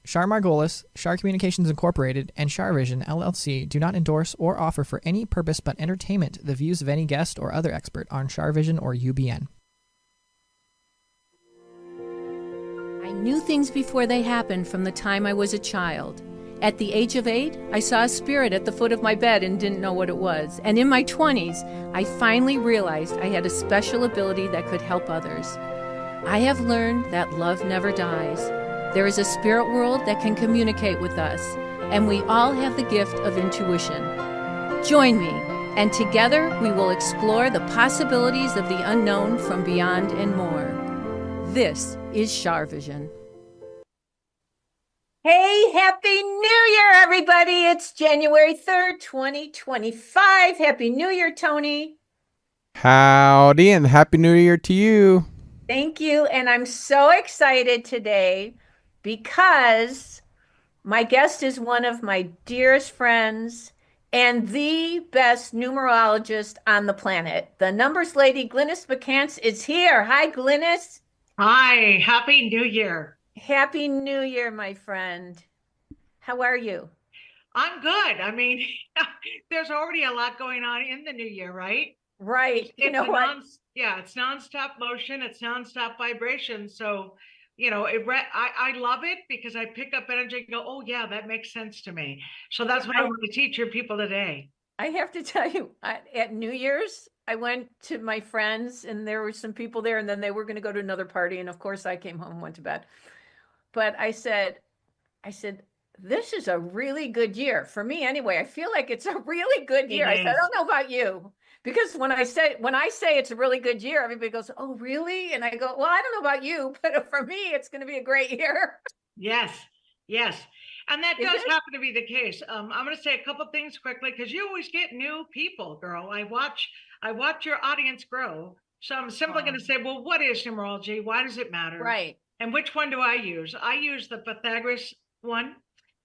Char Margolis, Char Communications Incorporated, and CharVision LLC do not endorse or offer for any purpose but entertainment the views of any guest or other expert on CharVision or UBN. I knew things before they happened from the time I was a child. At the age of 8, I saw a spirit at the foot of my bed and didn't know what it was. And in my 20s, I finally realized I had a special ability that could help others. I have learned that love never dies. There is a spirit world that can communicate with us, and we all have the gift of intuition. Join me, and together we will explore the possibilities of the unknown from beyond and more. This is CharVision. Hey, Happy New Year, everybody. It's January 3rd, 2025. Happy New Year, Tony. Howdy, and Happy New Year to you. Thank you. And I'm so excited today because my guest is one of my dearest friends and the best numerologist on the planet. The numbers lady, Glynis McCants, is here. Hi, Glynis. Hi, Happy New Year. Happy New Year, my friend. How are you? I'm good. I mean, there's already a lot going on in the new year, right? Right. You know what? It's nonstop motion. It's nonstop vibration. So, I love it because I pick up energy and go, oh, yeah, that makes sense to me. So that's what I want to teach your people today. I have to tell you, at New Year's, I went to my friends and there were some people there and then they were going to go to another party. And of course I came home and went to bed. But I said, this is a really good year for me anyway. I feel like it's a really good year. I said, I don't know about you, because when I say it's a really good year, everybody goes, oh, really? And I go, well, I don't know about you, but for me, it's going to be a great year. Yes. And that does happen to be the case. I'm going to say a couple things quickly because you always get new people, girl. I watch your audience grow. So I'm simply going to say, well, what is numerology? Why does it matter? Right. And which one do I use? I use the Pythagoras one.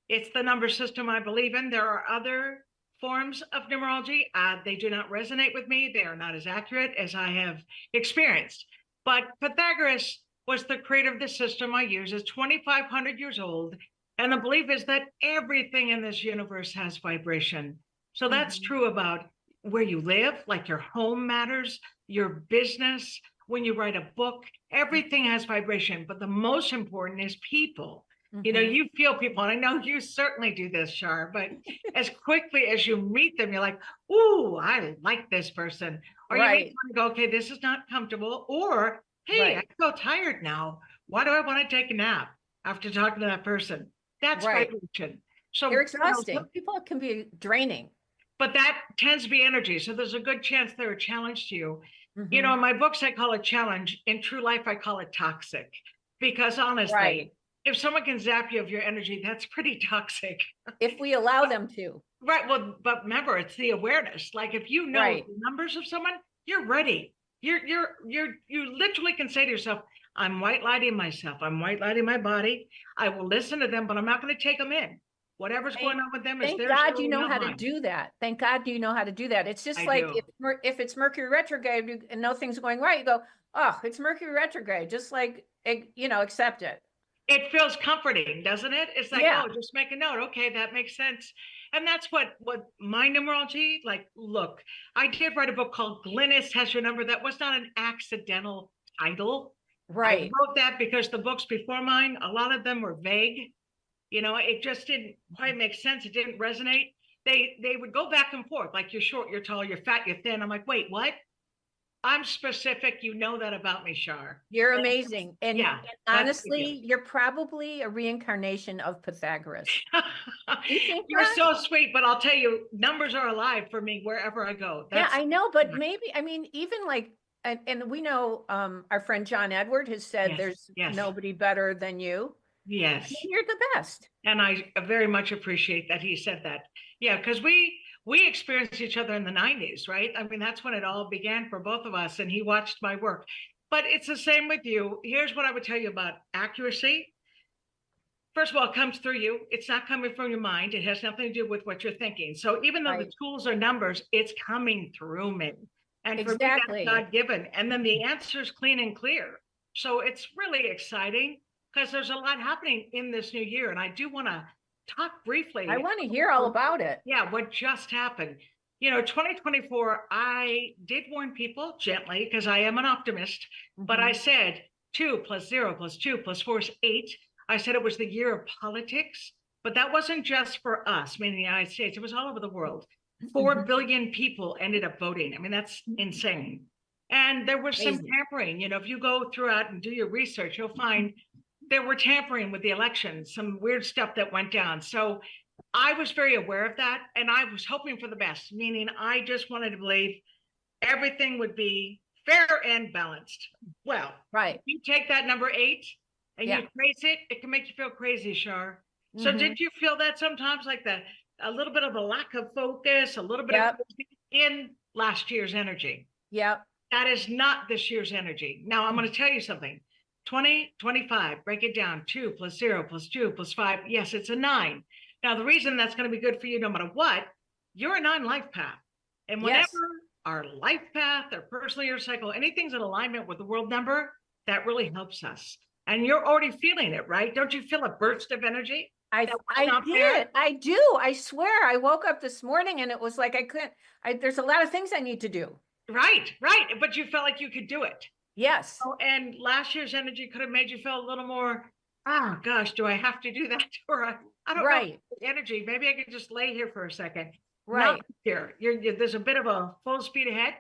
It's the number system I believe in. There are other forms of numerology. They do not resonate with me. They are not as accurate as I have experienced. But Pythagoras was the creator of the system I use. It's 2,500 years old. And the belief is that everything in this universe has vibration. So that's true about where you live, like your home matters, your business, when you write a book, everything has vibration. But the most important is people. You feel people, and I know you certainly do this, Char, but as quickly as you meet them, you're like, ooh, I like this person. Or you may go, okay, this is not comfortable. Or, hey, I feel tired now. Why do I want to take a nap after talking to that person? That's vibration. So they're exhausting. Some people can be draining. But that tends to be energy. So there's a good chance they're a challenge to you. In my books, I call it challenge. In true life, I call it toxic. Because honestly, if someone can zap you of your energy, that's pretty toxic. If we allow them to. Right. Well, but remember, it's the awareness. Like if you know the numbers of someone, you're ready. You literally can say to yourself, I'm white lighting myself. I'm white lighting my body. I will listen to them, but I'm not going to take them in. Whatever's going on with them is their story. Thank God you know how to do that. Thank God you know how to do that. It's just like if it's Mercury retrograde and nothing's going right, you go, oh, it's Mercury retrograde. Just like, accept it. It feels comforting, doesn't it? It's like, oh, just make a note. Okay, that makes sense. And that's what my numerology, like, look, I did write a book called Glynis Has Your Number. That was not an accidental title. Right. I wrote that because the books before mine, a lot of them were vague. It just didn't quite make sense. It didn't resonate. They would go back and forth, like you're short, you're tall, you're fat, you're thin. I'm like, wait, what? I'm specific. You know that about me, Char. You're amazing. And honestly, you're probably a reincarnation of Pythagoras. You're so sweet, but I'll tell you, numbers are alive for me wherever I go. I know, but maybe, even like, and we know our friend John Edward has said there's nobody better than you. Yes. You're the best. And I very much appreciate that he said that. Yeah, because we experienced each other in the 90s, right? I mean, that's when it all began for both of us, and he watched my work. But it's the same with you. Here's what I would tell you about accuracy. First of all, it comes through you. It's not coming from your mind. It has nothing to do with what you're thinking. So even though the tools are numbers, it's coming through me. And for me, that's God-given. And then the answer is clean and clear. So it's really exciting. because there's a lot happening in this new year. And I do want to talk briefly. I want to hear all about it. Yeah, what just happened. You know, 2024, I did warn people gently because I am an optimist, but I said 2 + 0 + 2 + 4 is 8. I said it was the year of politics, but that wasn't just for us, meaning the United States. It was all over the world. 4 billion people ended up voting. I mean, that's insane. And there was some tampering. You know, if you go throughout and do your research, you'll find there were tampering with the election, some weird stuff that went down. So I was very aware of that, and I was hoping for the best, meaning I just wanted to believe everything would be fair and balanced. Well, Right. you take that number 8 and you trace it, it can make you feel crazy, Char. So did you feel that sometimes, like a little bit of a lack of focus, a little bit of in last year's energy? Yep. That is not this year's energy. Now I'm going to tell you something. 2025, break it down. 2 + 0 + 2 + 5. Yes, it's a 9. Now, the reason that's going to be good for you, no matter what, you're a 9 life path. And whenever our life path, our personal year cycle, anything's in alignment with the world number, that really helps us. And you're already feeling it, right? Don't you feel a burst of energy? I did. I do. I swear. I woke up this morning and it was like I couldn't. There's a lot of things I need to do. Right. But you felt like you could do it. Yes. Oh, and last year's energy could have made you feel a little more, oh gosh, do I have to do that? Or I don't know. Energy. Maybe I could just lay here for a second. Right. Not here. There's a bit of a full speed ahead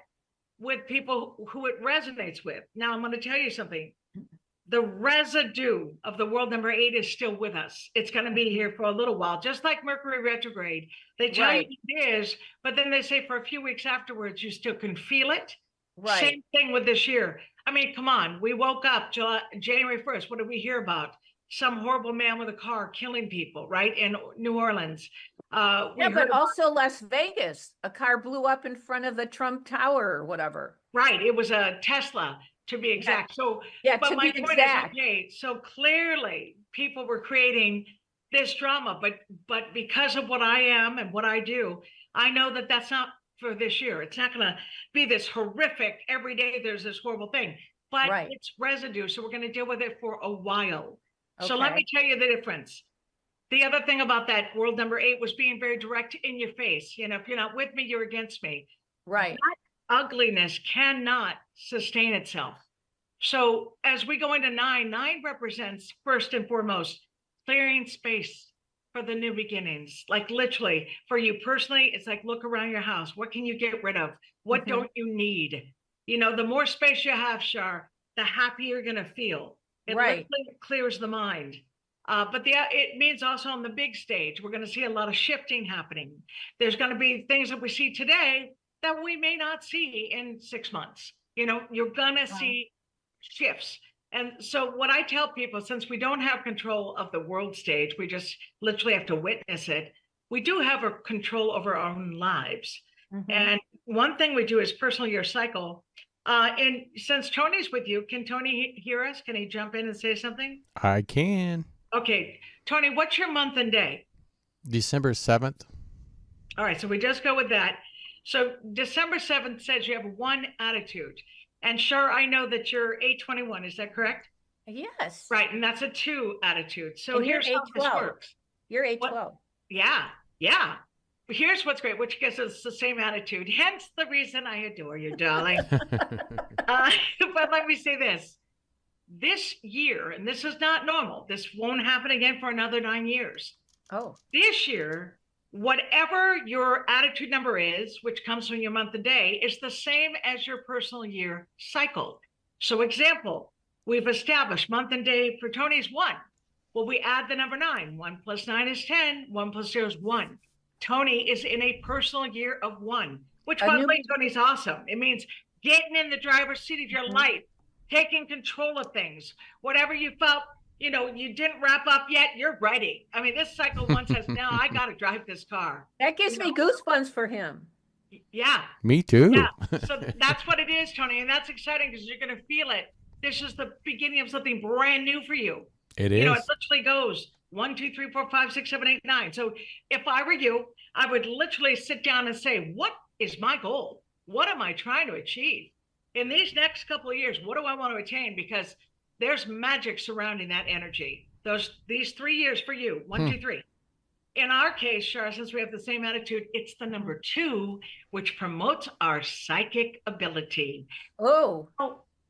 with people who it resonates with. Now I'm going to tell you something. The residue of the world number 8 is still with us. It's going to be here for a little while, just like Mercury retrograde. They tell you it is, but then they say for a few weeks afterwards, you still can feel it. Right. Same thing with this year. I mean, come on. We woke up January 1st. What did we hear about? Some horrible man with a car killing people, right? In New Orleans. But also Las Vegas. A car blew up in front of the Trump Tower or whatever. Right. It was a Tesla, to be exact. So, but my point is, okay, so clearly people were creating this drama, but because of what I am and what I do, I know that that's not for this year. It's not going to be this horrific, every day there's this horrible thing, but it's residue. So we're going to deal with it for a while. Okay. So let me tell you the difference. The other thing about that world number 8 was being very direct in your face. You know, if you're not with me, you're against me. Right. That ugliness cannot sustain itself. So as we go into 9 represents first and foremost clearing space for the new beginnings. Like literally for you personally, it's like, look around your house. What can you get rid of? What don't you need? You know, the more space you have, Char, the happier you're going to feel. It literally clears the mind. But it means also on the big stage, we're going to see a lot of shifting happening. There's going to be things that we see today that we may not see in 6 months. You know, you're going to see shifts. And so what I tell people, since we don't have control of the world stage, we just literally have to witness it. We do have a control over our own lives. And one thing we do is personal year cycle. And since Tony's with you, can Tony hear us? Can he jump in and say something? I can. Okay. Tony, what's your month and day? December 7th. All right. So we just go with that. So December 7th says you have 1 attitude. And Char, I know that you're 821. Is that correct? Yes. Right. And that's a 2 attitude. So and here's how this works. You're 812. Yeah. Here's what's great, which gives us the same attitude. Hence the reason I adore you, darling. But let me say this. This year, and this is not normal, this won't happen again for another 9 years. Oh. This year, whatever your attitude number is, which comes from your month and day, is the same as your personal year cycle. So example, we've established month and day for Tony's 1. Well, we add the number 9. 1 + 9 is 10. 1 + 0 is 1. Tony is in a personal year of 1, which by the way, Tony's awesome. It means getting in the driver's seat of your life, taking control of things. Whatever you felt, you know, you didn't wrap up yet, you're ready. I mean, this cycle one says, now I got to drive this car. That gives me goosebumps for him. Yeah. Me too. Yeah. So that's what it is, Tony. And that's exciting because you're going to feel it. This is the beginning of something brand new for you. It is. You know, it literally goes 1, 2, 3, 4, 5, 6, 7, 8, 9. So if I were you, I would literally sit down and say, what is my goal? What am I trying to achieve? In these next couple of years, what do I want to attain? Because there's magic surrounding that energy. These 3 years for you, 1, 2, 3. In our case, Char, since we have the same attitude, it's the number 2, which promotes our psychic ability. Oh,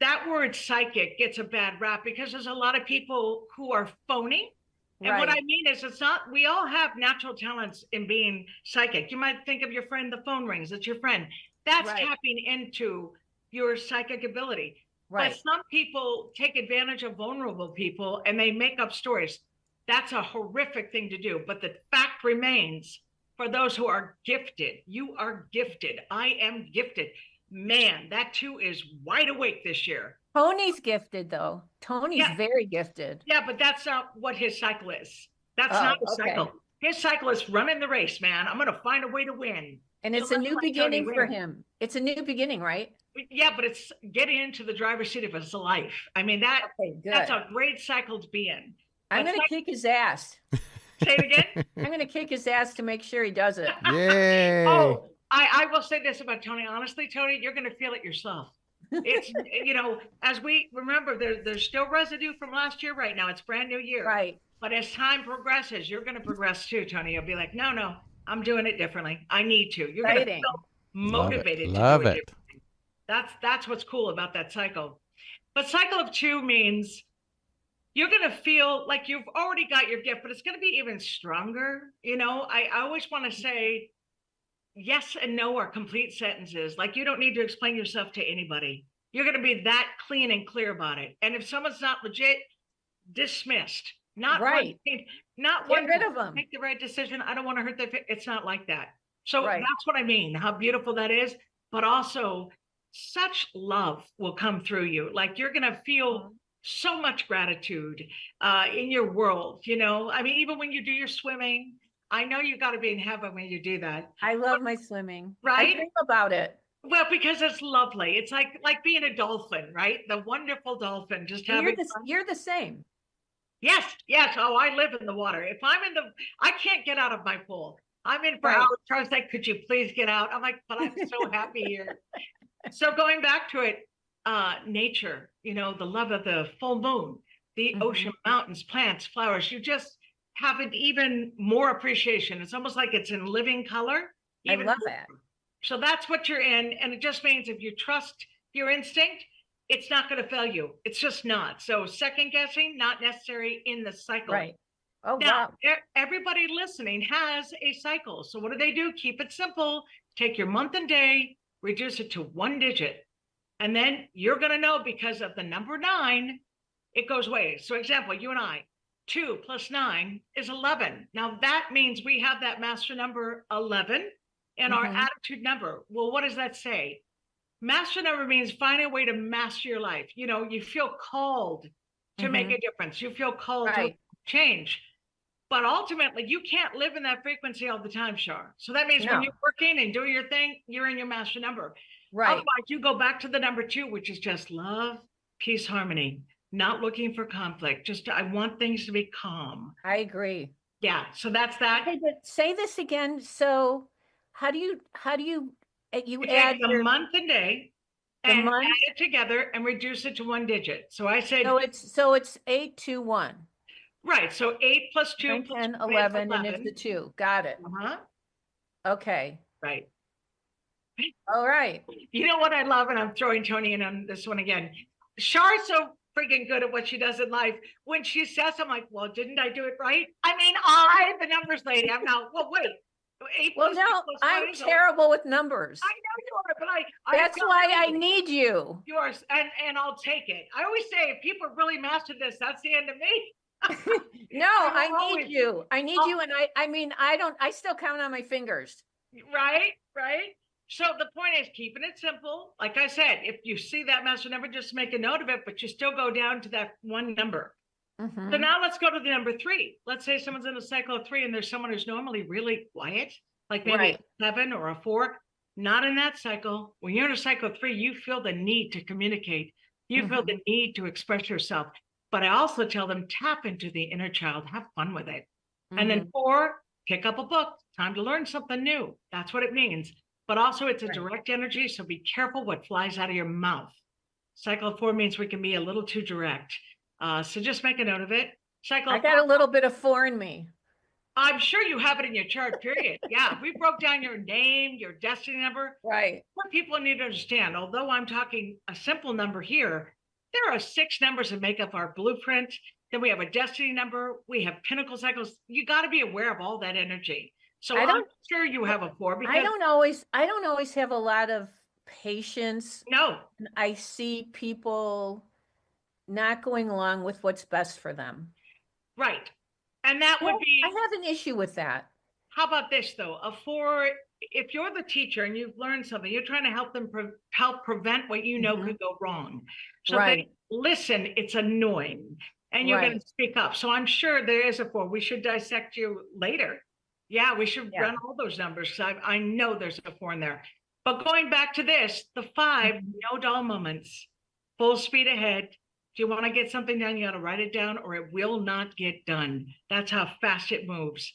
That word psychic gets a bad rap because there's a lot of people who are phony. And what I mean is, it's not, we all have natural talents in being psychic. You might think of your friend, the phone rings, it's your friend. That's tapping into your psychic ability. But some people take advantage of vulnerable people and they make up stories. That's a horrific thing to do. But the fact remains, for those who are gifted, you are gifted. I am gifted. Man, that too is wide awake this year. Tony's gifted, though. Tony's very gifted. Yeah, but that's not what his cycle is. That's not the cycle. His cycle is running the race, man. I'm going to find a way to win. And it's a new beginning for him. It's a new beginning, right? Yeah, but it's getting into the driver's seat of his life. I mean, that's a great cycle to be in. I'm going to kick his ass. Say it again? I'm going to kick his ass to make sure he does it. Yay. Oh, I will say this about Tony. Honestly, Tony, you're going to feel it yourself. It's, as we remember, there's still residue from last year right now. It's brand new year. Right. But as time progresses, you're going to progress too, Tony. You'll be like, no, I'm doing it differently. I need to. You're going to feel motivated to do it differently. That's what's cool about that cycle. But cycle of 2 means you're going to feel like you've already got your gift, but it's going to be even stronger. I always want to say yes and no are complete sentences. Like, you don't need to explain yourself to anybody. You're going to be that clean and clear about it. And if someone's not legit, dismissed. Not right. Not get rid of them. Make the right decision. I don't want to hurt their. It's not like that. So that's what I mean. How beautiful that is. But also, such love will come through you. Like, you're going to feel so much gratitude in your world. I mean, even when you do your swimming, I know you got to be in heaven when you do that. I love my swimming. Right? I think about it. Well, because it's lovely. It's like being a dolphin, right? The wonderful dolphin. Just having you're the same. Yes. Oh, I live in the water. If I'm I can't get out of my pool. I'm in for hours. Charles like, could you please get out? I'm like, but I'm so happy here. So going back to it, nature, the love of the full moon, the ocean, mountains, plants, flowers, you just have an even more appreciation. It's almost like it's in living color. I love that. So that's what you're in. And it just means if you trust your instinct, it's not going to fail you. It's just not. So second guessing, not necessary in the cycle. Right. Oh, now, wow. Everybody listening has a cycle. So what do? Keep it simple. Take your month and day, reduce it to 1 digit. And then you're going to know, because of the number 9, it goes away. So example, you and I, 2 plus 9 is 11. Now that means we have that master number 11 and our attitude number. Well, what does that say? Master number means finding a way to master your life. You feel called to make a difference. You feel called to change. But ultimately, you can't live in that frequency all the time, Char. So that means when you're working and doing your thing, you're in your master number. Right. Otherwise, you go back to the number 2, which is just love, peace, harmony, not looking for conflict. Just, I want things to be calm. I agree. Yeah. So that's that. Okay, but say this again. So how do you add the month and day and add it together and reduce it to 1 digit. So I said, so it's 8, 2, 1. Right. So 8 plus 2 9, plus 10, 2 11, and it's the 2. Got it. Okay. Right. All right. You know what I love, and I'm throwing Tony in on this one again. Char's so freaking good at what she does in life. When she says, I'm like, well, didn't I do it right? I mean, the numbers lady. I'm now, well, wait. Well, no, I'm terrible with numbers. I know you are, but that's why I need you. You are, and I'll take it. I always say, if people really master this, that's the end of me. No, I need you. I need you. And I still count on my fingers. Right. So the point is keeping it simple. Like I said, if you see that master number, just make a note of it, but you still go down to that 1 number. So now let's go to the number 3. Let's say someone's in a cycle of 3 and there's someone who's normally really quiet, like maybe a 7 or a 4. Not in that cycle. When you're in a cycle of 3, you feel the need to communicate. You feel the need to express yourself. But I also tell them, tap into the inner child, have fun with it. And then 4, pick up a book. Time to learn something new. That's what it means. But also it's a direct energy, so be careful what flies out of your mouth. Cycle of 4 means we can be a little too direct. So just make a note of it. Cycle I got a little bit of 4 in me. I'm sure you have it in your chart, period. Yeah, we broke down your name, your destiny number. Right. What people need to understand, although I'm talking a simple number here, there are 6 numbers that make up our blueprint. Then we have a destiny number. We have pinnacle cycles. You got to be aware of all that energy. So I'm sure you have a 4 because I don't always have a lot of patience. no, I see people not going along with what's best for them. right. And that would be, I have an issue with that. how about this though? A 4, if you're the teacher and you've learned something, you're trying to help them help prevent what you know could go wrong. So Right. they listen, it's annoying, and you're going to speak up. So I'm sure there is a 4. We should dissect you later. Yeah, we should run all those numbers. I know there's a 4 in there. But going back to this, the 5, no dull moments, full speed ahead. If you want to get something done, you got to write it down or it will not get done. That's how fast it moves.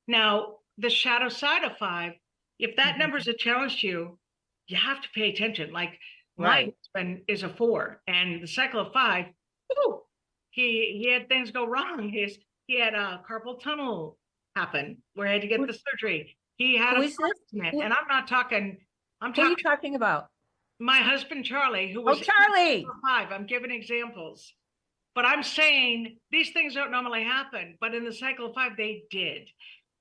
Now, the shadow side of 5, if that number is a challenge to you, you have to pay attention. Like my husband is a 4, and the cycle of 5, woo, he had things go wrong. He had a carpal tunnel happen where he had to get the surgery. He had a accident, and I'm talking. Who are you talking about? My husband Charlie, who was Charlie 5. I'm giving examples, but I'm saying these things don't normally happen, but in the cycle of 5, they did.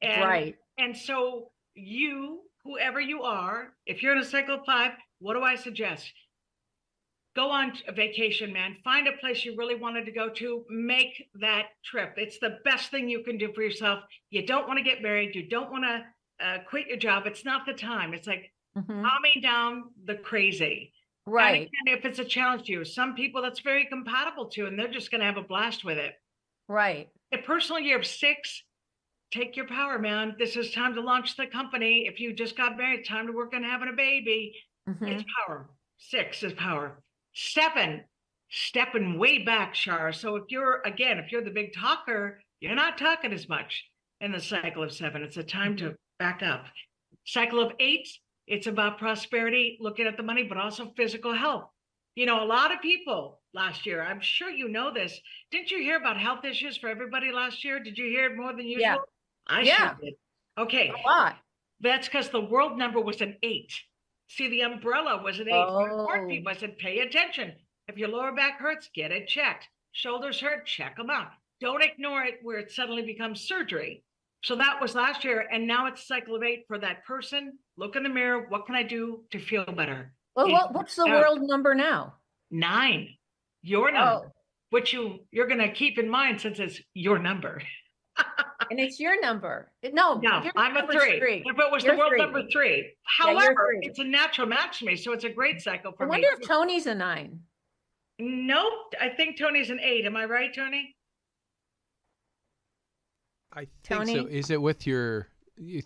And, and so you, whoever you are, if you're in a cycle of 5, what do I suggest? Go on a vacation, man. Find a place you really wanted to go to. Make that trip. It's the best thing you can do for yourself. You don't want to get married. You don't want to quit your job. It's not the time. It's like calming down the crazy. Right. And if it's a challenge to you, some people that's very compatible to, and they're just going to have a blast with it. Right. A personal year of 6, take your power, man. This is time to launch the company. If you just got married, time to work on having a baby. It's power. 6 is power. 7, stepping way back, Char. So if you're the big talker, you're not talking as much in the cycle of 7. It's a time to back up. Cycle of 8, it's about prosperity, looking at the money, but also physical health. You know, a lot of people last year, I'm sure you know this. Didn't you hear about health issues for everybody last year? Did you hear it more than usual? Yeah. I sure did. Okay. A lot. That's because the world number was an 8. See, the umbrella was an 8. The important people, I said, pay attention. If your lower back hurts, get it checked. Shoulders hurt, check them out. Don't ignore it where it suddenly becomes surgery. So that was last year, and now it's cycle of 8 for that person. Look in the mirror. What can I do to feel better? Well, what's the world number now? 9. Your number, which you're going to keep in mind since it's your number. And it's your number. No, I'm a 3. If it was the world number 3. However, it's a natural match to me, so it's a great cycle for me. I wonder if Tony's a 9. Nope, I think Tony's an 8. Am I right, Tony? I think so. Is it with your?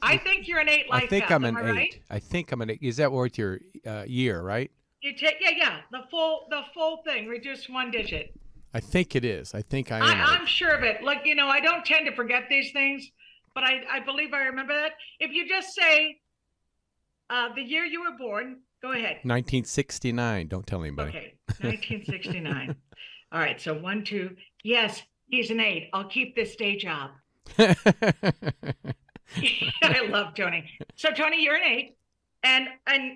I think you're an 8 life path. I think I'm an 8. Right? I think I'm an 8. Is that with your year, right? You take the full thing. Reduce 1 digit. I think it is. I think I am. I'm sure of it. Like, I don't tend to forget these things, but I believe I remember that. If you just say the year you were born, go ahead. 1969. Don't tell anybody. Okay, 1969. All right, so 1, 2. Yes, he's an 8. I'll keep this day job. I love Tony. So Tony, you're an 8, and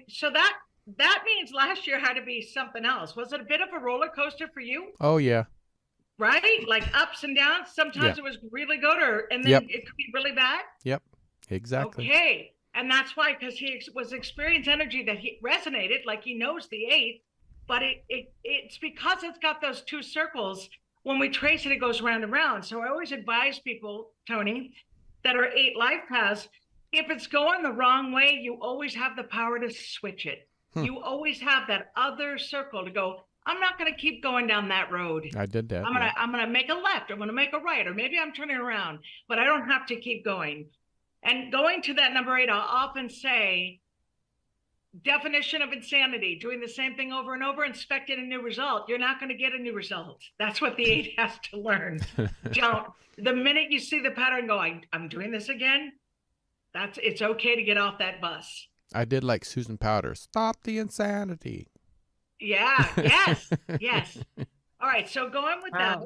so that means last year had to be something else. Was it a bit of a roller coaster for you? Oh yeah. Right, like ups and downs. Sometimes it was really good, and then it could be really bad. Yep, exactly. Okay, and that's why, because he was experienced energy that he resonated, like he knows the 8, but it's because it's got those 2 circles. When we trace it, it goes round and round. So I always advise people, Tony, that are 8 life paths, if it's going the wrong way, you always have the power to switch it. You always have that other circle to go, I'm not going to keep going down that road. I did that. I'm going to make a left. I'm going to make a right, or maybe I'm turning around, but I don't have to keep going. And going to that number 8, I'll often say, definition of insanity, doing the same thing over and over, expecting a new result. You're not going to get a new result. That's what the 8 has to learn. Don't. The minute you see the pattern go, I'm doing this again, it's okay to get off that bus. I did like Susan Powder. Stop the insanity. Yeah. Yes. Yes. All right. So going with that,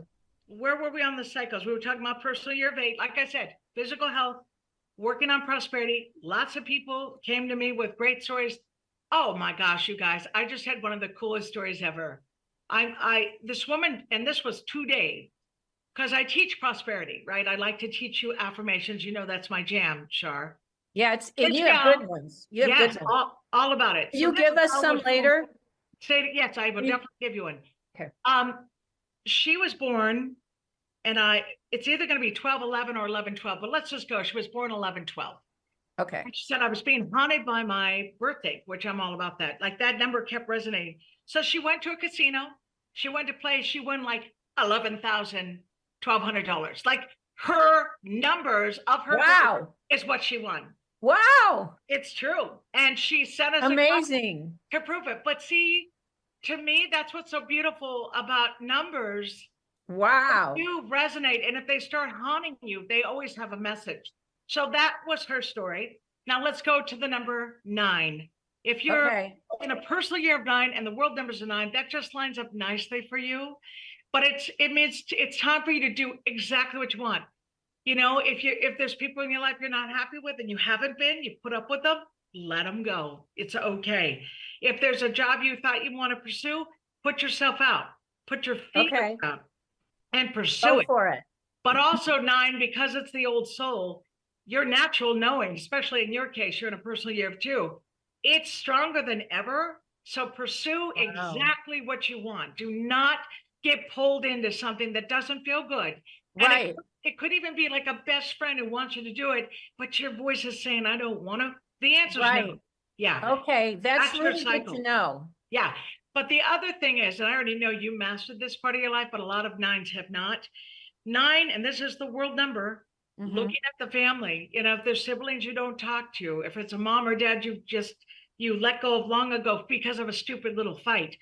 where were we on the cycles? We were talking about personal year of 8. Like I said, physical health, working on prosperity. Lots of people came to me with great stories. Oh my gosh, you guys, I just had one of the coolest stories ever. This woman, and this was 2 days, because I teach prosperity, right? I like to teach you affirmations. You know, that's my jam, Char. Yeah, and This you have gal- good ones. You have yes, good ones. all about it. Will you give us some later? Yes, I will definitely give you one. Okay. She was born, and it's either going to be 12/11 or 11/12, but let's just go. She was born 11/12. Okay. And she said, I was being haunted by my birthday, which I'm all about that. Like that number kept resonating. So she went to a casino. She went to play. She won like $11,200. Like her numbers of her Wow. is what she won. Wow. It's true. And she sent us Amazing. to prove it. But see, to me, that's what's so beautiful about numbers. Wow. You resonate. And if they start haunting you, they always have a message. So that was her story. Now let's go to the number 9. If you're in a personal year of 9 and the world number's a 9, that just lines up nicely for you. But it means it's time for you to do exactly what you want. You know, if there's people in your life you're not happy with and you haven't been, you put up with them, let them go. It's okay. If there's a job you thought you want to pursue, put yourself out. Put your feet out and pursue it. For it. But also 9, because it's the old soul, your natural knowing, especially in your case, you're in a personal year of 2, it's stronger than ever. So pursue exactly what you want. Do not get pulled into something that doesn't feel good. Right. And it could even be like a best friend who wants you to do it, but your voice is saying, I don't want to. The answer is no. Yeah. Okay. That's your really good to know. Yeah. But the other thing is, and I already know you mastered this part of your life, but a lot of 9s have not. 9, and this is the world number, looking at the family. You know, if there's siblings you don't talk to, if it's a mom or dad you let go of long ago because of a stupid little fight,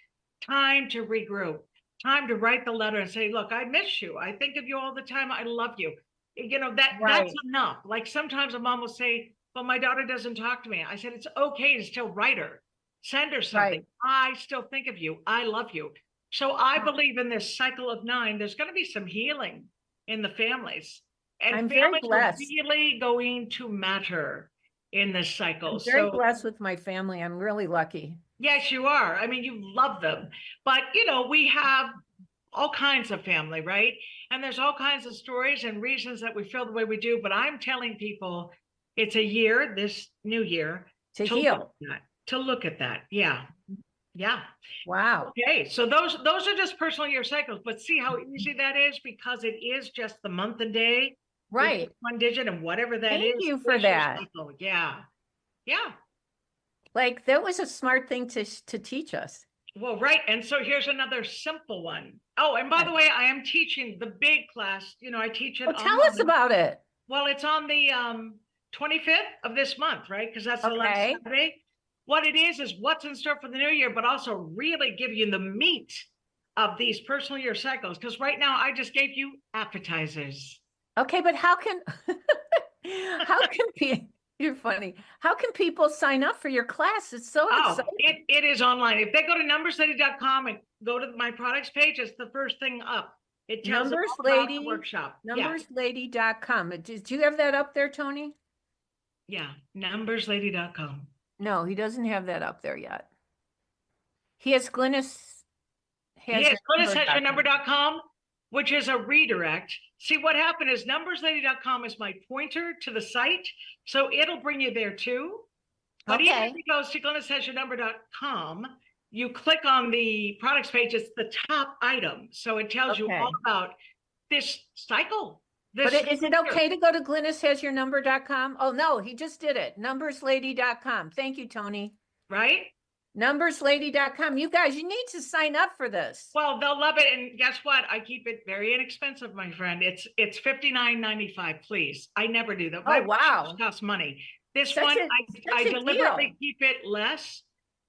time to regroup, time to write the letter and say, look, I miss you. I think of you all the time. I love you. You know, that's enough. Like sometimes a mom will say, well, my daughter doesn't talk to me. I said, it's okay to still write her, send her something. I still think of you. I love you. So I believe in this cycle of 9, there's going to be some healing in the families. And I'm families very blessed. are really going to matter in this cycle. I'm very blessed with my family. I'm really lucky. Yes, you are. I mean, you love them. But, you know, we have all kinds of family, right? And there's all kinds of stories and reasons that we feel the way we do. But I'm telling people it's a year, this new year, to heal. To look at that. Yeah. Yeah. Wow. Okay. So those are just personal year cycles, but see how easy that is because it is just the month and day. Right. One digit and whatever that is. Thank you for that. Yeah. Yeah. Like that was a smart thing to teach us. Well, right. And so here's another simple one. Oh, and by the way, I am teaching the big class. You know, I teach it. Well, tell us about it. Well, it's on the 25th of this month, right? Because that's the last Saturday. What it is what's in store for the new year, but also really give you the meat of these personal year cycles. Because right now I just gave you appetizers. Okay, but how can you're funny. How can people sign up for your class? It's so exciting. It is online. If they go to numberslady.com and go to my products page, it's the first thing up. It tells them all about the workshop. Numberslady.com. Did you have that up there, Tony? Yeah, numberslady.com. No, he doesn't have that up there yet. He has Glynis. Glynis has your number.com, which is a redirect. See, what happened is numberslady.com is my pointer to the site. So it'll bring you there too. But even if it goes to glynishasyurnumber.com, you click on the products page, it's the top item. So it tells you all about this cycle. But is it okay to go to glynishasyurnumber.com? Oh, no, he just did it. Numberslady.com. Thank you, Tony. Right? Numberslady.com. You guys, you need to sign up for this. Well, they'll love it. And guess what? I keep it very inexpensive, my friend. It's $59.95, please. I never do that. Oh, wow. It costs money. This one, I deliberately keep it less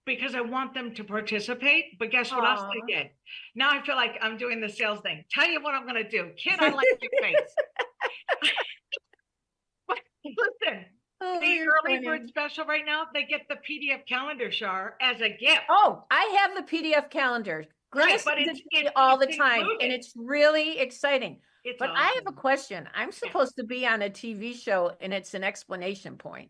because I want them to participate. But guess what else they get? Now I feel like I'm doing the sales thing. Tell you what I'm going to do. Kid, I like your face. Listen. The early bird special right now, they get the PDF calendar, Char, as a gift. Oh, I have the PDF calendar. Glynis but sends it's, it to me it's all the it's time, and included. it's really exciting. It's But I have a awesome. question. I'm supposed to be on a TV show, and it's an explanation point.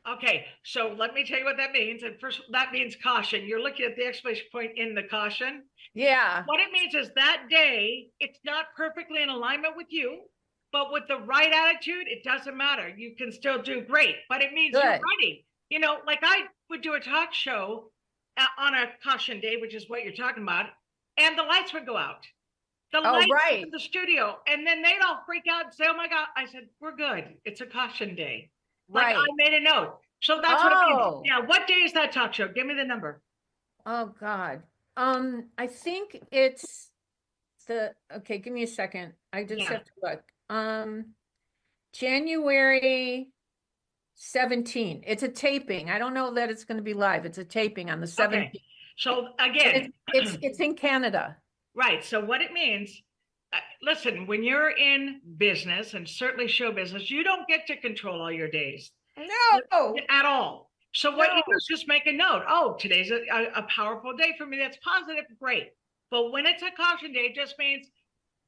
Okay, so let me tell you what that means. And first, that means caution. You're looking at the exclamation point in the caution. Yeah. What it means is that day, it's not perfectly in alignment with you, but with the right attitude, it doesn't matter. You can still do great, but it means you're Good. ready. You know, like I would do a talk show on a caution day, which is what you're talking about, and the lights would go out. The lights right. in the studio, and then they'd all freak out and say, "Oh my God." I said, "We're good. It's a caution day." Like I Right. made a note. So that's what it means. Oh. Yeah, what day is that talk show? Give me the number. Oh God. I think it's okay, give me a second. I just Yeah. have to look. January 17. It's a taping. I don't know that it's going to be live. It's a taping on the 17th. Okay. So And again, it's in Canada. right. So what it means, listen, when you're in business and certainly show business, you don't get to control all your days No. at all. So what you do No. is just make a note. Oh, today's a powerful day for me. That's positive. Great. But when it's a caution day, it just means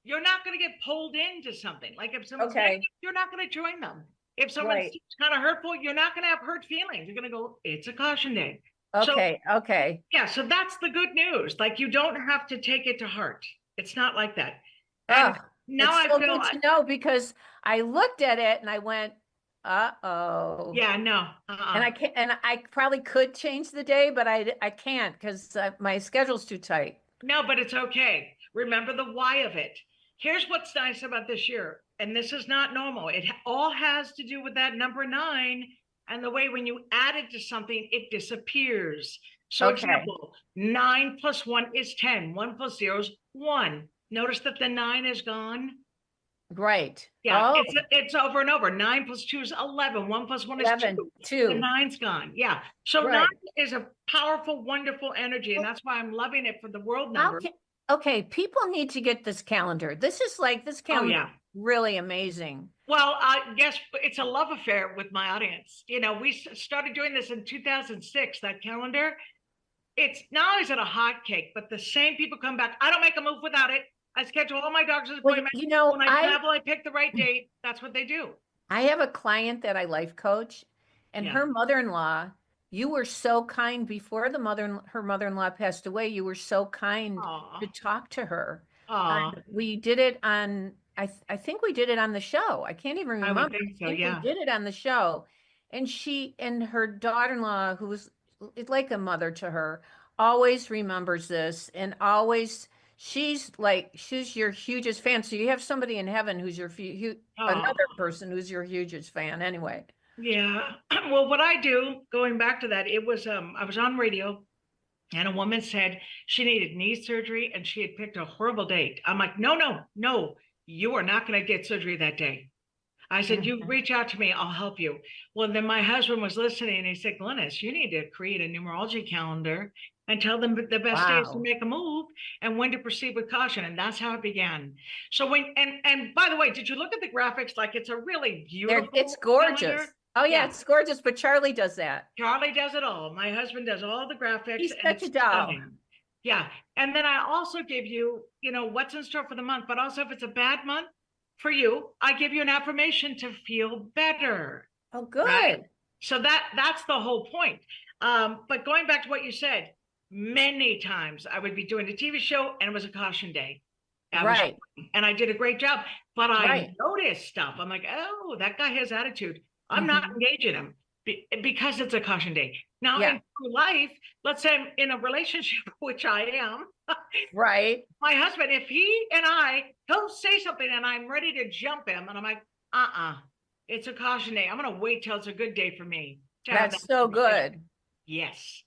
you're not going to get pulled into something. Like if someone's Okay. negative, you're not going to join them. If someone's Right. kind of hurtful, you're not going to have hurt feelings. You're going to go, it's a caution day. Okay. Okay. Yeah, so that's the good news. Like you don't have to take it to heart. It's not like that. And now It's I so feel good to know because I looked at it and I went, uh-oh. yeah, no. And I can't, and I probably could change the day, but I can't because my schedule's too tight. No, but it's okay. Remember the why of it. Here's what's nice about this year, and this is not normal. It all has to do with that number 9 and the way when you add it to something, it disappears. So Okay. example, 9 plus 1 is 10. 1 plus 0 is 1. Notice that the 9 is gone. Right. Yeah, Oh, it's over and over. 9 plus 2 is 11. 1 plus 1 is 11, 2. The 2. 9's gone. Yeah. So Right. 9 is a powerful, wonderful energy, and that's why I'm loving it for the world number. Okay, people need to get this calendar. This Oh calendar yeah. is really amazing. Well, yes, it's a love affair with my audience. You know, we started doing this in 2006. That calendar, it's not always at a hot cake, but the same people come back. I don't make a move without it. I schedule all my doctor's Well, appointments. you know, When I travel, I pick the right date. That's what they do. I have a client that I life coach, and Yeah. her mother-in-law, you were so kind before her mother-in-law passed away. You were so kind Aw. to talk to her. Aw. We did it on, I think we did it on the show. I can't even I remember. would think so, I think yeah. we did it on the show. And she and her daughter-in-law, who was like a mother to her, always remembers this and always, she's your hugest fan. So you have somebody in heaven who's your another person who's your hugest fan anyway. Yeah. Well, what I do, going back to that, it was I was on radio and a woman said she needed knee surgery and she had picked a horrible date. I'm like, no, you are not going to get surgery that day. I said, you reach out to me, I'll help you. Well, then my husband was listening and he said, Glynis, you need to create a numerology calendar and tell them the best days to make a move and when to proceed with caution. And that's how it began. So and by the way, did you look at the graphics? Like it's a really beautiful. It's gorgeous. calendar. Oh yeah, it's gorgeous. But Charlie does that. Charlie does it all. My husband does all the graphics. He's and such a it's doll. stunning. Yeah. And then I also give you, what's in store for the month, but also if it's a bad month for you, I give you an affirmation to feel better. Oh, good. Right? So that's the whole point. But going back to what you said, many times I would be doing a TV show and it was a caution day. And I did a great job, but I noticed stuff. I'm like, oh, that guy has attitude. I'm not engaging him because it's a caution day. Now in life, let's say I'm in a relationship, which I am. Right. My husband, if he'll say something and I'm ready to jump him and I'm like, it's a caution day. I'm going to wait till it's a good day for me. That's so good. Yes.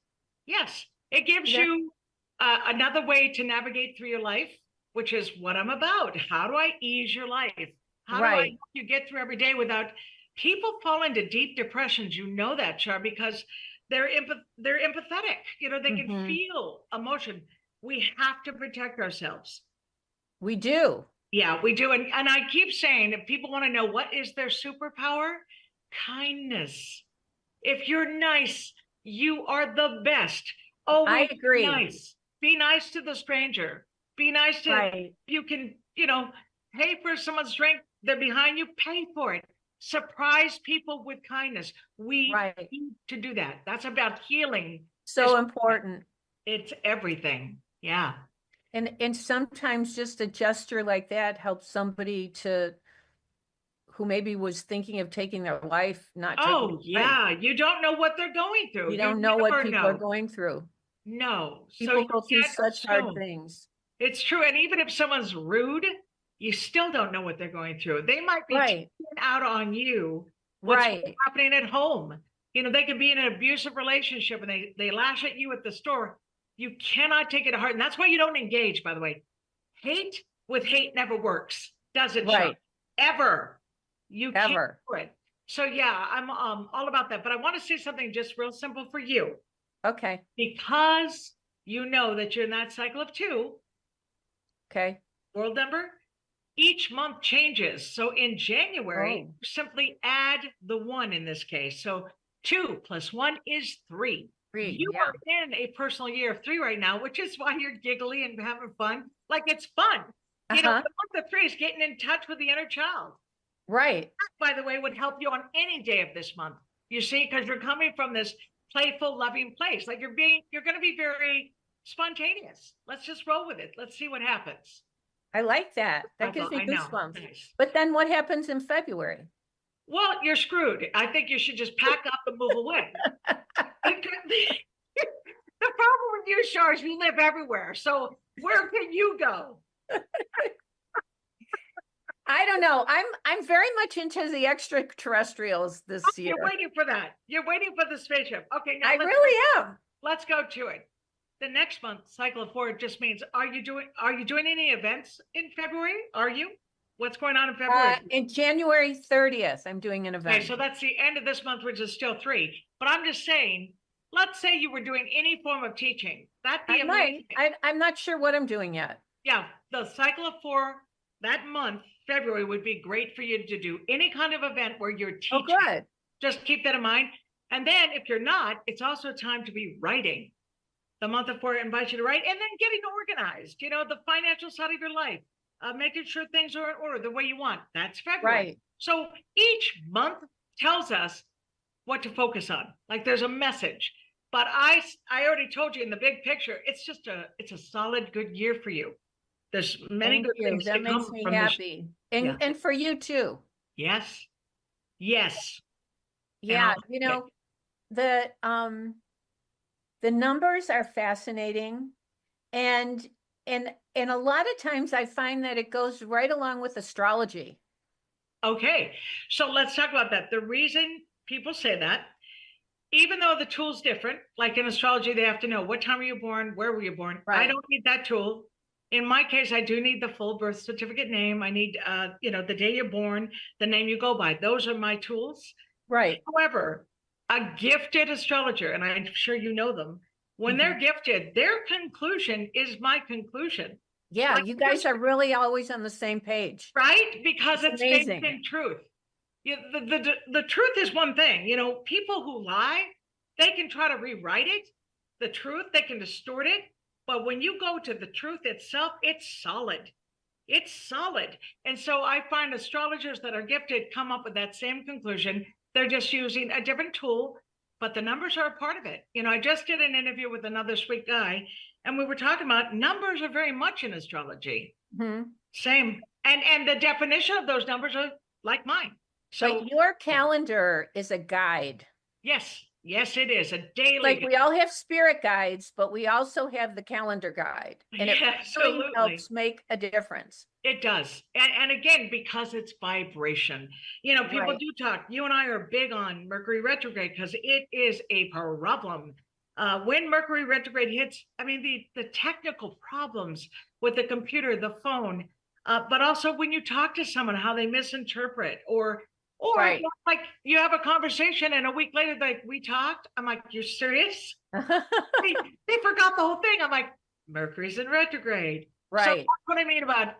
It gives you another way to navigate through your life, which is what I'm about. How do I ease your life? How do I help you get through every day without people fall into deep depressions? You know that, Char, because they're empathetic. They can feel emotion. We have to protect ourselves. We do. Yeah, we do. And I keep saying, if people want to know what is their superpower, kindness. If you're nice, you are the best. Always I agree. nice. be nice to the stranger. Be nice to, Right. you can, pay for someone's drink. They're behind you, pay for it. Surprise people with kindness. We Right. need to do that. That's about healing. So important. It's everything. Yeah. And sometimes just a gesture like that helps somebody who maybe was thinking of taking their life, not taking. Oh, yeah. You don't know what they're going through. You don't know what never people are going through. No. People So go through can't such hard assume. things. It's true. And even if someone's rude, you still don't know what they're going through. They might be Right. taking out on you what's Right. happening at home. They could be in an abusive relationship and they lash at you at the store. You cannot take it to heart. And that's why you don't engage, by the way. Hate with hate never works. Doesn't Right. ever. You can't Ever. do it. So yeah, I'm all about that. But I want to say something just real simple for you. Okay. Because you know that you're in that cycle of 2, Okay. world number, each month changes. So in January, simply add the 1 in this case. So 2 plus 1 is 3. 3. You Yeah. are in a personal year of 3 right now, which is why you're giggly and having fun. Like it's fun. The month of 3 is getting in touch with the inner child. Right. That, by the way, would help you on any day of this month. You see, because you're coming from this playful, loving place. Like you're going to be very spontaneous. Let's just roll with it. Let's see what happens. I like that. That gives me I know. goosebumps. Nice. But then what happens in February? Well, you're screwed. I think you should just pack up and move away. The problem with you, Char, is you live everywhere. So where can you go? I don't know. I'm very much into the extraterrestrials this year. You're waiting for that. You're waiting for the spaceship. Okay, now I really am. Let's go to it. The next month, cycle of 4, just means are you doing any events in February? Are you? What's going on in February? In January 30th, I'm doing an event. Okay, so that's the end of this month, which is still 3. But I'm just saying, let's say you were doing any form of teaching. That'd be amazing. I'm not sure what I'm doing yet. Yeah, the cycle of 4, that month, February, would be great for you to do any kind of event where you're teaching. Oh, good. Just keep that in mind. And then if you're not, it's also time to be writing. The month of 4 invites you to write, and then getting organized, the financial side of your life, making sure things are in order the way you want. That's February. Right. So each month tells us what to focus on. Like there's a message. But I already told you in the big picture, it's a solid, good year for you. There's many good things that makes me happy. And for you too. Yes. Yes. Yeah. The numbers are fascinating. And a lot of times I find that it goes right along with astrology. Okay. So let's talk about that. The reason people say that, even though the tool's different, like in astrology, they have to know what time were you born, where were you born? Right. I don't need that tool. In my case, I do need the full birth certificate name. I need, the day you're born, the name you go by. Those are my tools. Right. However, a gifted astrologer, and I'm sure you know them, when they're gifted, their conclusion is my conclusion. Yeah, like, you guys are really always on the same page. Right? Because it's based amazing. in truth. The truth is one thing. People who lie, they can try to rewrite it. The truth, they can distort it. But when you go to the truth itself, it's solid. It's solid. And so I find astrologers that are gifted come up with that same conclusion. They're just using a different tool, but the numbers are a part of it. I just did an interview with another sweet guy, and we were talking about numbers are very much in astrology. Mm-hmm. Same. And the definition of those numbers are like mine. So but your calendar is a guide. Yes. Yes, it is a daily. Like we all have spirit guides, but we also have the calendar guide. And it really helps make a difference. It does. And again, because it's vibration. People do talk. You and I are big on Mercury retrograde because it is a problem. When Mercury retrograde hits, the technical problems with the computer, the phone, but also when you talk to someone, how they misinterpret or like you have a conversation and a week later, like we talked. I'm like, you're serious? they forgot the whole thing. I'm like, Mercury's in retrograde. Right. So that's what I mean about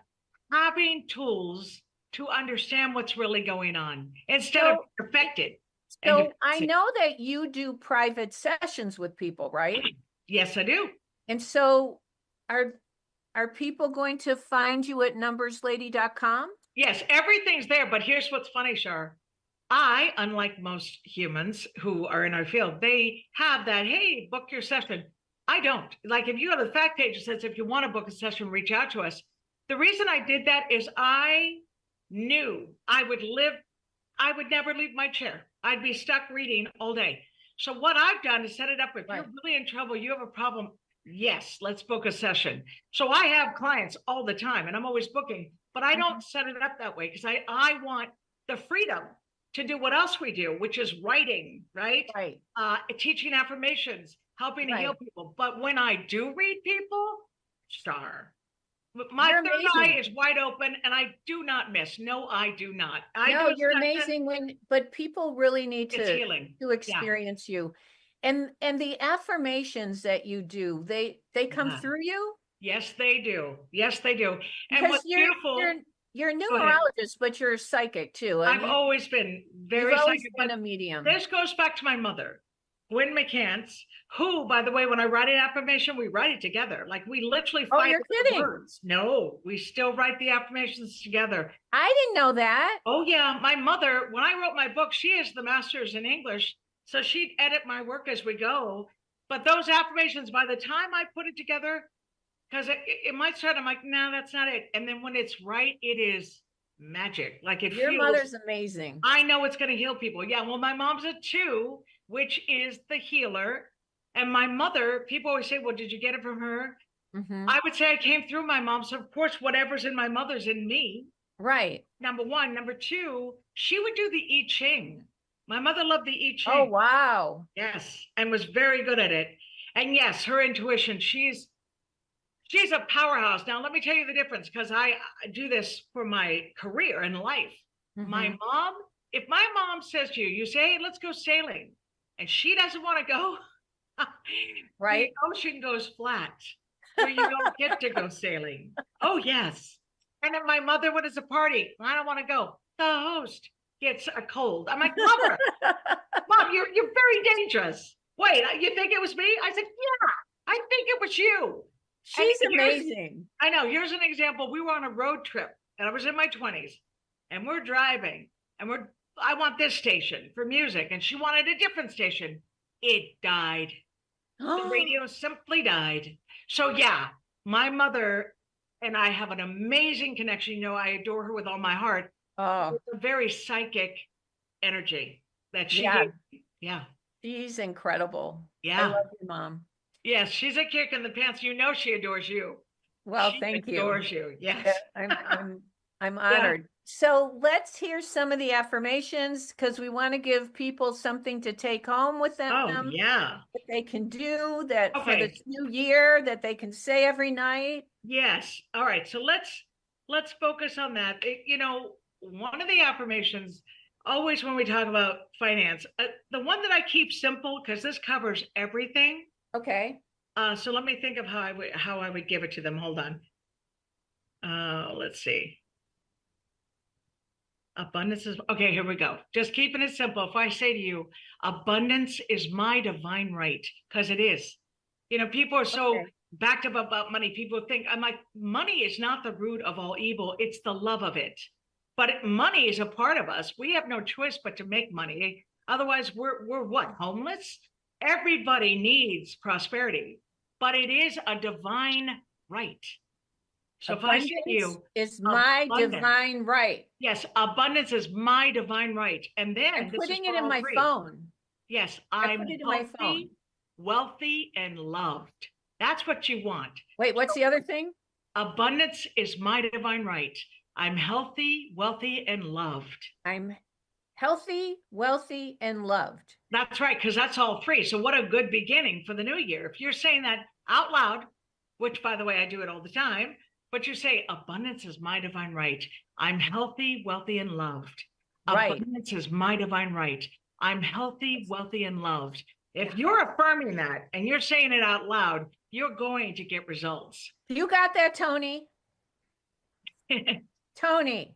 having tools to understand what's really going on instead of affected. So I know that you do private sessions with people, right? Yes, I do. And so are people going to find you at numberslady.com? Yes, everything's there. But here's what's funny, Char. I, unlike most humans who are in our field, they have that, hey, book your session. I don't. Like if you go to the fact page, it says, if you want to book a session, reach out to us. The reason I did that is I knew I would never leave my chair. I'd be stuck reading all day. So what I've done is set it up. If you're really in trouble, you have a problem, yes, let's book a session. So I have clients all the time and I'm always booking, but I don't set it up that way because I want the freedom to do what else we do, which is writing, right? Right. Teaching affirmations, helping to heal people. But when I do read people, Star, my You're third amazing. eye is wide open and I do not miss. No, I do not. No, you're amazing but people really need It's healing. to experience you. And the affirmations that you do, they come through you? Yes, they do. Yes, they do. And Because what's beautiful, you're a numerologist, but you're a psychic too. I've always been very you've always psychic. been a medium. This goes back to my mother, Glynis McCants, who, by the way, when I write an affirmation, we write it together. Like we literally fight you're over kidding. words. No, we still write the affirmations together. I didn't know that. Oh yeah, my mother, when I wrote my book, she is the master's in English, so she'd edit my work as we go. But those affirmations, by the time I put it together, because it might start, I'm like, no, that's not it. And then when it's right, it is magic. Like it Your feels, mother's amazing. I know it's going to heal people. Yeah, well, my mom's a 2, which is the healer. And my mother, people always say, well, did you get it from her? I would say I came through my mom. So of course, whatever's in my mother's in me. Right. Number one. Number 2, she would do the I Ching. My mother loved the I Ching. Oh, wow. Yes, and was very good at it. And yes, her intuition, she's a powerhouse. Now, let me tell you the difference, because I do this for my career and life. My mom, if my mom says to you, you say, hey, let's go sailing, and she doesn't want to go, right? The ocean goes flat, so you don't get to go sailing. Oh, yes. And then my mother, when it's a party, I don't want to go. The host gets a cold. I'm like, Mother, Mom, you're very dangerous. Wait, you think it was me? I said, yeah, I think it was you. She's amazing. I know. Here's an example. We were on a road trip and I was in my 20s and we're driving and I want this station for music and she wanted a different station. It died. The radio simply died. So yeah, my mother and I have an amazing connection. You know, I adore her with all my heart. Oh, It's a very psychic energy that she yeah. gave. Yeah. She's incredible. Yeah. I love your mom. Yes, she's a kick in the pants. You know she adores you. Well, She thank you. adores you. Yes. I'm honored. So let's hear some of the affirmations because we want to give people something to take home with them. Oh, yeah. That they can do that for Okay. this new year that they can say every night. Yes. All right. So let's focus on that. You know, one of the affirmations, always when we talk about finance, the one that I keep simple because this covers everything. Okay. So let me think of how I would give it to them. Hold on. Let's see. Abundance is okay. Here we go. Just keeping it simple. If I say to you, abundance is my divine right, because it is. You know, people are so backed up about money. People think, I'm like, money is not the root of all evil. It's the love of it. But money is a part of us. We have no choice but to make money. Otherwise, we're what? Homeless? Everybody needs prosperity, but it is a divine right. So abundance if I say to you, is my divine right. Yes, abundance is my divine right. And then I'm putting it in my phone. Yes, I'm put it in my phone. Wealthy, and loved. That's what you want. Wait, what's the other thing? Abundance is my divine right. I'm healthy, wealthy, and loved. I'm healthy, wealthy, and loved. That's right, because that's all 3. So what a good beginning for the new year. If you're saying that out loud, which by the way, I do it all the time, but you say, abundance is my divine right. I'm healthy, wealthy, and loved. Right. Abundance is my divine right. I'm healthy, wealthy, and loved. If you're affirming that and you're saying it out loud, you're going to get results. You got that, Tony? Tony,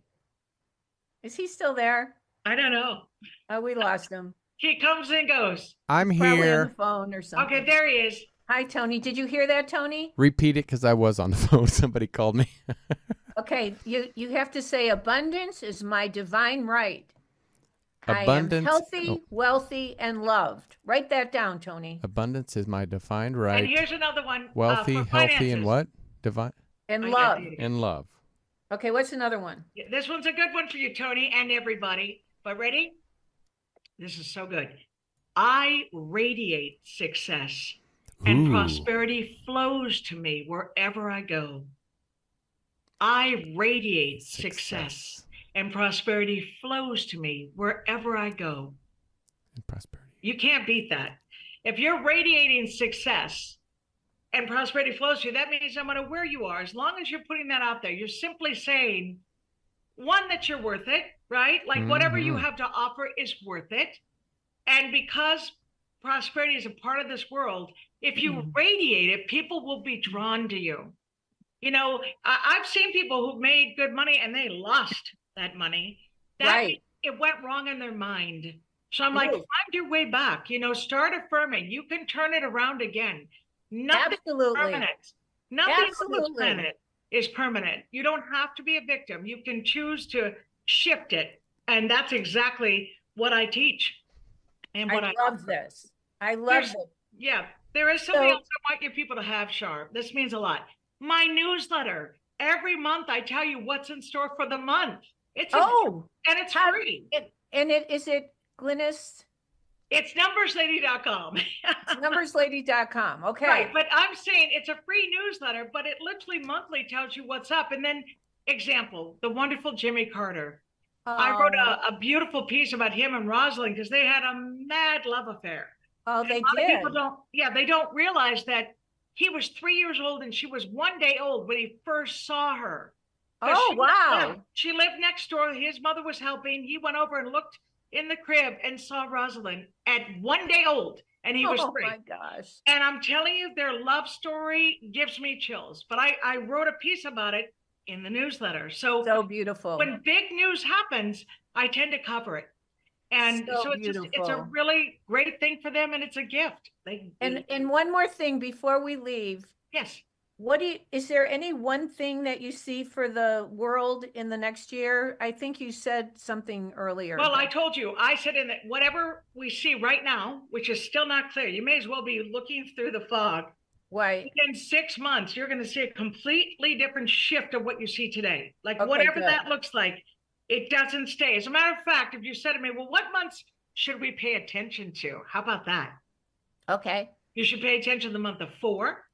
is he still there? I don't know. Oh, we lost him. He comes and goes. I'm Probably on here. the phone or something. Okay, there he is. Hi, Tony. Did you hear that, Tony? Repeat it because I was on the phone. Somebody called me. Okay, you have to say abundance is my divine right. I am Abundance. Oh, healthy, wealthy, and loved. Write that down, Tony. abundance is my defined And right. here's another one Wealthy, for healthy, and finances. what? Divine And I got love. it. and love. Okay, what's another one? This one's a good one for you, Tony, and everybody. But ready? This is so good. I radiate success, and Ooh. prosperity flows to me wherever I go. I radiate success, and prosperity flows to me wherever I go. And prosperity. You can't beat that. If you're radiating success and prosperity flows to you, that means no matter where you are, as long as you're putting that out there, you're simply saying, one, that you're worth it, right? Like whatever you have to offer is worth it. And because prosperity is a part of this world, if you radiate it, people will be drawn to you. You know, I've seen people who've made good money and they lost that money. Right. It went wrong in their mind. So I'm like, Ooh. find your way back. You know, start affirming. You can turn it around again. Nothing is Absolutely. permanent. Nothing on this Absolutely. planet is permanent. You don't have to be a victim. You can choose to shift it. And that's exactly what I teach. And what I love this. I love it. Yeah, there is something So- else I want you people to have, Char. This means a lot. My newsletter. Every month I tell you what's in store for the month. It's Oh, and it's how- free. is it Glynis? It's numberslady.com. Numberslady.com. Okay. Right, but I'm saying it's a free newsletter, but it literally monthly tells you what's up. And then, example, the wonderful Jimmy Carter. I wrote a beautiful piece about him and Rosalind because they had a mad love affair. Oh, they A lot of did. people they don't realize that he was 3 years old and she was 1 day old when he first saw her. 'Cause Oh, she wow. lived- she lived next door. His mother was helping. He went over and looked in the crib and saw Rosalind at 1 day old, and he was Oh 3. my gosh. And I'm telling you, their love story gives me chills. But I wrote a piece about it in the newsletter. So beautiful. When big news happens, I tend to cover it. And So so it's a beautiful. really great thing for them, and it's a gift. And one more thing before we leave. Yes. Is there any one thing that you see for the world in the next year? I think you said something earlier. Well, I told you, I said in that whatever we see right now, which is still not clear, you may as well be looking through the fog. Right. In 6 months, you're going to see a completely different shift of what you see today. Like Okay, whatever good. that looks like, it doesn't stay. As a matter of fact, if you said to me, well, what months should we pay attention to? How about that? Okay. You should pay attention to the month of 4,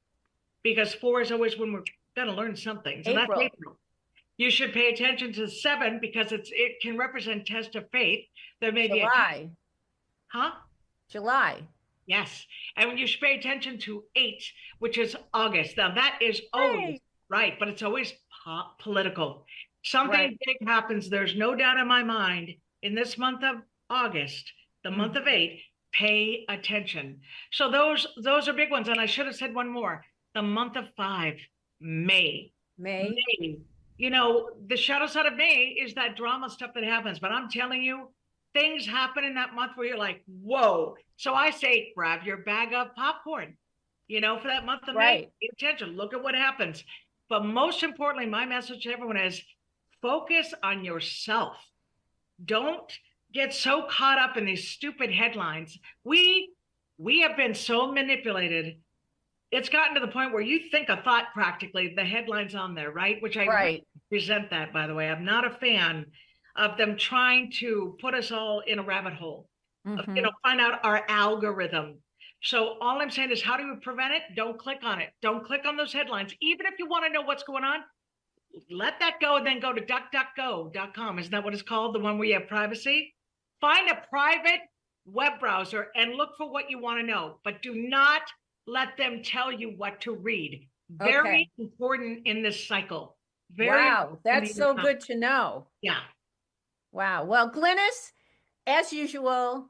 because 4 is always when we're going to learn something. So April. that's April. You should pay attention to 7 because it can represent test of faith. There may be July. huh? July. Yes. And you should pay attention to 8, which is August. Now that is always right, but it's always political. Something big happens. There's no doubt in my mind in this month of August, the month of 8, pay attention. So those are big ones. And I should have said one more. The month of 5, May. You know, the shadow side of May is that drama stuff that happens. But I'm telling you, things happen in that month where you're like, whoa. So I say, grab your bag of popcorn, you know, for that month of May. Pay attention. Look at what happens. But most importantly, my message to everyone is focus on yourself. Don't get so caught up in these stupid headlines. We have been so manipulated. It's gotten to the point where you think a thought practically, the headline's on there, right? Which I resent that, by the way. I'm not a fan of them trying to put us all in a rabbit hole, you know, find out our algorithm. So all I'm saying is, how do you prevent it? Don't click on it. Don't click on those headlines. Even if you want to know what's going on, let that go and then go to duckduckgo.com. Isn't that what it's called? The one where you have privacy? Find a private web browser and look for what you want to know, but do not let them tell you what to read. Very important in this cycle. Wow, that's so good to know. Yeah. Wow. Well, Glynis, as usual,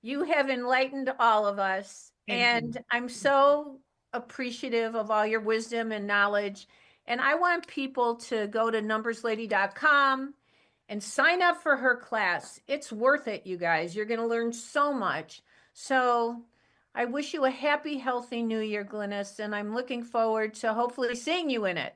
you have enlightened all of us. And I'm so appreciative of all your wisdom and knowledge. And I want people to go to numberslady.com and sign up for her class. It's worth it, you guys. You're going to learn so much. So I wish you a happy, healthy new year, Glynis, and I'm looking forward to hopefully seeing you in it.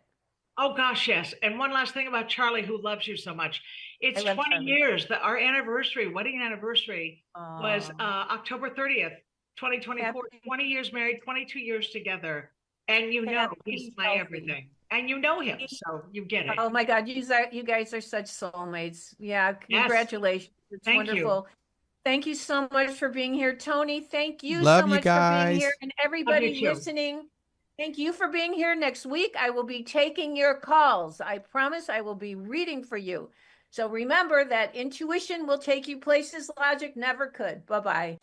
Oh gosh, yes. And one last thing about Charlie, who loves you so much. It's I love 20 Charlie. years that our anniversary, wedding anniversary, was Aw. October 30th, 2024. Happy- 20 years married, 22 years together. And you know he's Happy, my healthy. everything. And you know him, so you get it. Oh my God, you guys are such soulmates. Yeah, Yes. congratulations. It's Thank you. wonderful. Thank you so much for being here, Tony. Thank you Love so you much for being here, guys. and everybody Love you too. listening. Thank you for being here. Next week, I will be taking your calls. I promise I will be reading for you. So remember that intuition will take you places logic never could. Bye-bye.